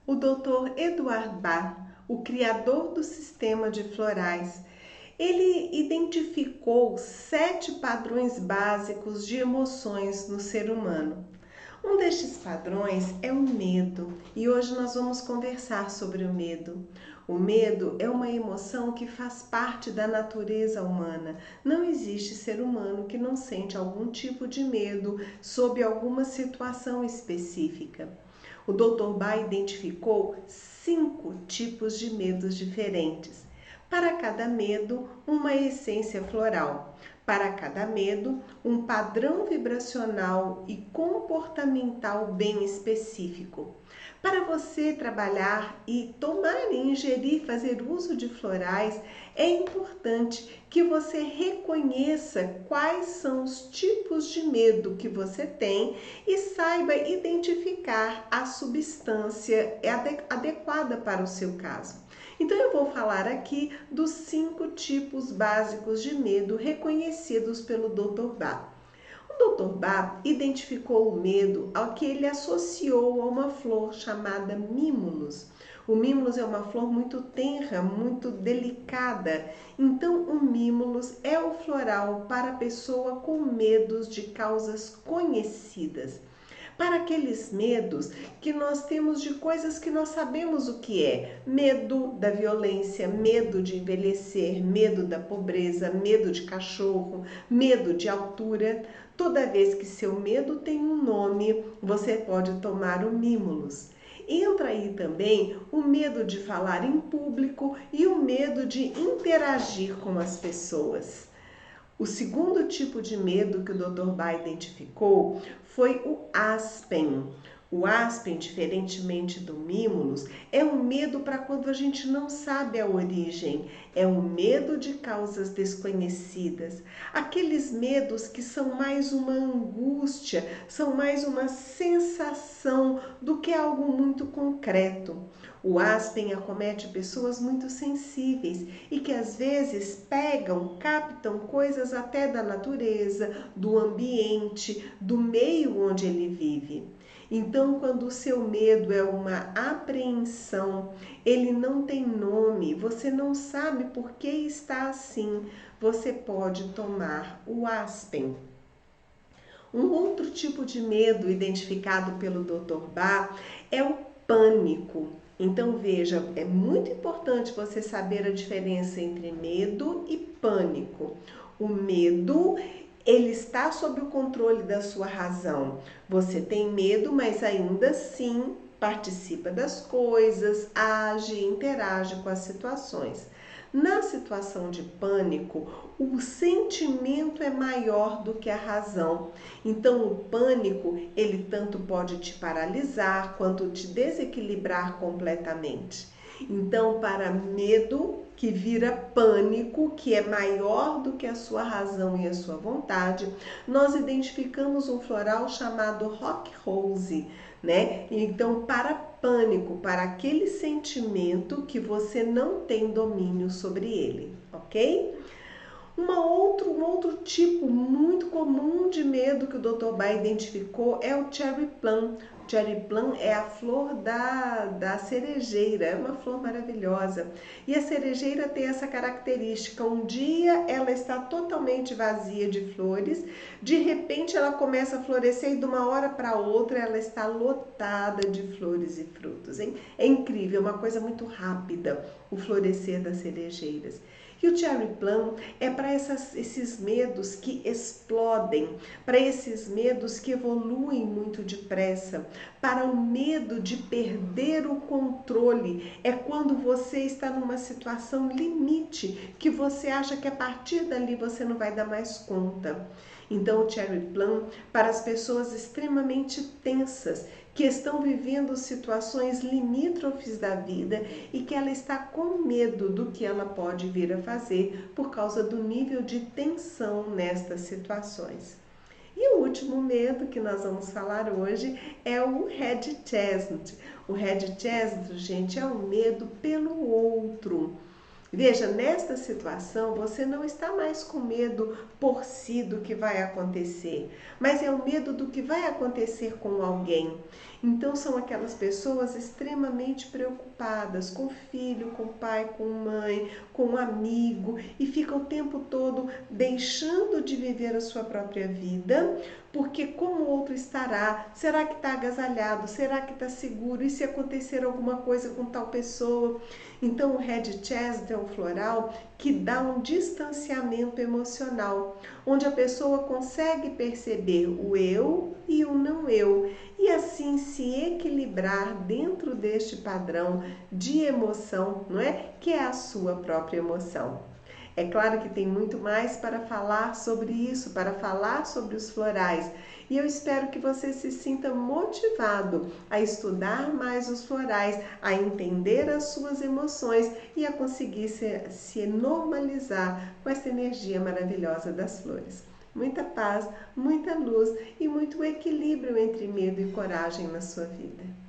O Dr. Edward Bach, o criador do sistema de florais, ele identificou 7 padrões básicos de emoções no ser humano. Um destes padrões é o medo, e hoje nós vamos conversar sobre o medo. O medo é uma emoção que faz parte da natureza humana. Não existe ser humano que não sente algum tipo de medo sob alguma situação específica. O Dr. Bach identificou 5 tipos de medos diferentes. Para cada medo, uma essência floral. Para cada medo, um padrão vibracional e comportamental bem específico. Para você trabalhar e tomar, ingerir, fazer uso de florais, é importante que você reconheça quais são os tipos de medo que você tem e saiba identificar a substância adequada para o seu caso. Então eu vou falar aqui dos 5 tipos básicos de medo reconhecidos pelo Dr. Bach. O Dr. Bach identificou o medo ao que ele associou a uma flor chamada mimulus. O mimulus é uma flor muito tenra, muito delicada. Então, o mimulus é o floral para a pessoa com medos de causas conhecidas. Para aqueles medos que nós temos de coisas que nós sabemos o que é. Medo da violência, medo de envelhecer, medo da pobreza, medo de cachorro, medo de altura. Toda vez que seu medo tem um nome, você pode tomar o mimulus. Entra aí também o medo de falar em público e o medo de interagir com as pessoas. O segundo tipo de medo que o Dr. Bach identificou foi o aspen. O aspen, diferentemente do mimulus, é um medo para quando a gente não sabe a origem. É um medo de causas desconhecidas. Aqueles medos que são mais uma angústia, são mais uma sensação do que algo muito concreto. O aspen acomete pessoas muito sensíveis e que às vezes captam coisas até da natureza, do ambiente, do meio onde ele vive. Então, quando o seu medo é uma apreensão, ele não tem nome, você não sabe por que está assim, você pode tomar o aspen. Um outro tipo de medo identificado pelo Dr. Bach é o pânico. Então veja, é muito importante você saber a diferença entre medo e pânico. O medo, ele está sob o controle da sua razão. Você tem medo, mas ainda assim participa das coisas, age, interage com as situações. Na situação de pânico, o sentimento é maior do que a razão. Então, o pânico, ele tanto pode te paralisar quanto te desequilibrar completamente. Então, para medo que vira pânico, que é maior do que a sua razão e a sua vontade, nós identificamos um floral chamado rock rose, né? Então, para pânico, para aquele sentimento que você não tem domínio sobre ele, ok? Um outro tipo muito comum de medo que o Dr. Bach identificou é o cherry plum. Cherry plum é a flor da cerejeira, é uma flor maravilhosa. E a cerejeira tem essa característica, um dia ela está totalmente vazia de flores, de repente ela começa a florescer e de uma hora para outra ela está lotada de flores e frutos. Hein? É incrível, é uma coisa muito rápida o florescer das cerejeiras. E o cherry plum é para esses medos que explodem, para esses medos que evoluem muito depressa, para o medo de perder o controle. É quando você está numa situação limite, que você acha que a partir dali você não vai dar mais conta. Então, o cherry plum, para as pessoas extremamente tensas, que estão vivendo situações limítrofes da vida e que ela está com medo do que ela pode vir a fazer por causa do nível de tensão nestas situações. E o último medo que nós vamos falar hoje é o red chestnut. O red chestnut, gente, é o medo pelo outro. Veja, nesta situação você não está mais com medo por si do que vai acontecer, mas é o medo do que vai acontecer com alguém. Então são aquelas pessoas extremamente preocupadas com o filho, com o pai, com a mãe, com um amigo e ficam o tempo todo deixando de viver a sua própria vida, porque como o outro estará? Será que está agasalhado? Será que está seguro? E se acontecer alguma coisa com tal pessoa? Então o Red Chest é um floral que dá um distanciamento emocional, onde a pessoa consegue perceber o eu e o não eu, e assim se equilibrar dentro deste padrão de emoção, não é? Que é a sua própria emoção. É claro que tem muito mais para falar sobre isso, para falar sobre os florais. E eu espero que você se sinta motivado a estudar mais os florais, a entender as suas emoções e a conseguir se normalizar com essa energia maravilhosa das flores. Muita paz, muita luz e muito equilíbrio entre medo e coragem na sua vida.